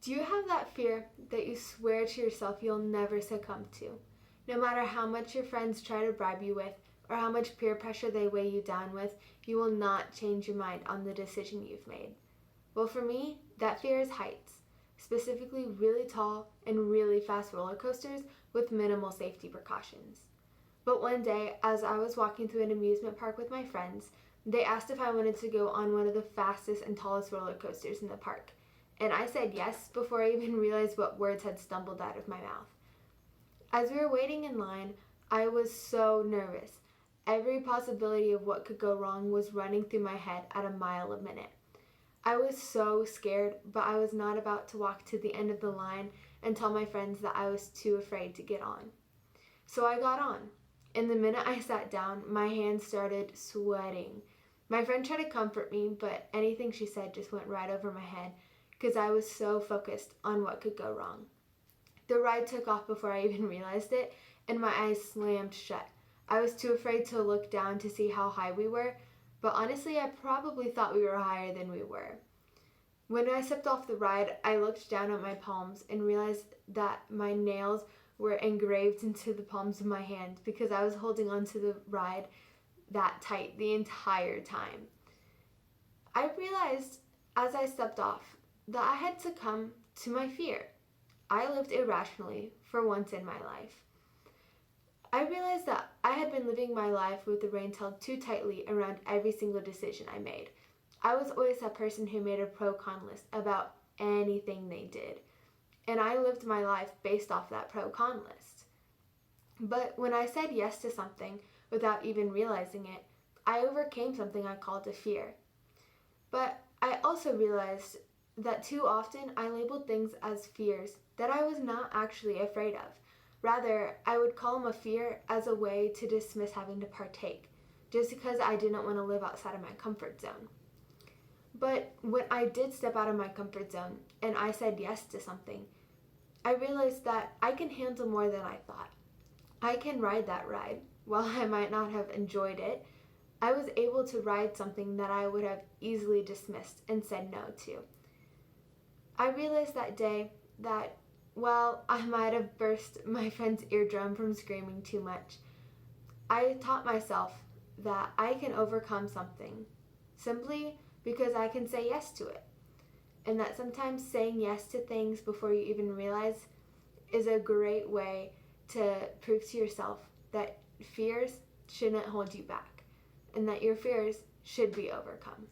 Do you have that fear that you swear to yourself you'll never succumb to? No matter how much your friends try to bribe you with, or how much peer pressure they weigh you down with, you will not change your mind on the decision you've made. Well, for me, that fear is heights, specifically really tall and really fast roller coasters with minimal safety precautions. But one day, as I was walking through an amusement park with my friends, they asked if I wanted to go on one of the fastest and tallest roller coasters in the park. And I said yes before I even realized what words had stumbled out of my mouth. As we were waiting in line, I was so nervous. Every possibility of what could go wrong was running through my head at a mile a minute. I was so scared, but I was not about to walk to the end of the line and tell my friends that I was too afraid to get on. So I got on. And the minute I sat down, my hands started sweating. My friend tried to comfort me, but anything she said just went right over my head because I was so focused on what could go wrong. The ride took off before I even realized it, and my eyes slammed shut. I was too afraid to look down to see how high we were, but honestly, I probably thought we were higher than we were. When I stepped off the ride, I looked down at my palms and realized that my nails were engraved into the palms of my hands because I was holding onto the ride that tight the entire time. I realized as I stepped off that I had succumbed to my fear. I lived irrationally for once in my life. I realized that I had been living my life with the reins held too tightly around every single decision I made. I was always that person who made a pro-con list about anything they did, and I lived my life based off that pro-con list. But when I said yes to something without even realizing it, I overcame something I called a fear. But I also realized that too often I labeled things as fears that I was not actually afraid of. Rather, I would call them a fear as a way to dismiss having to partake, just because I didn't want to live outside of my comfort zone. But when I did step out of my comfort zone and I said yes to something, I realized that I can handle more than I thought. I can ride that ride. While I might not have enjoyed it, I was able to ride something that I would have easily dismissed and said no to. I realized that day that while I might have burst my friend's eardrum from screaming too much, I taught myself that I can overcome something simply because I can say yes to it. And that sometimes saying yes to things before you even realize is a great way to prove to yourself that fears shouldn't hold you back and that your fears should be overcome.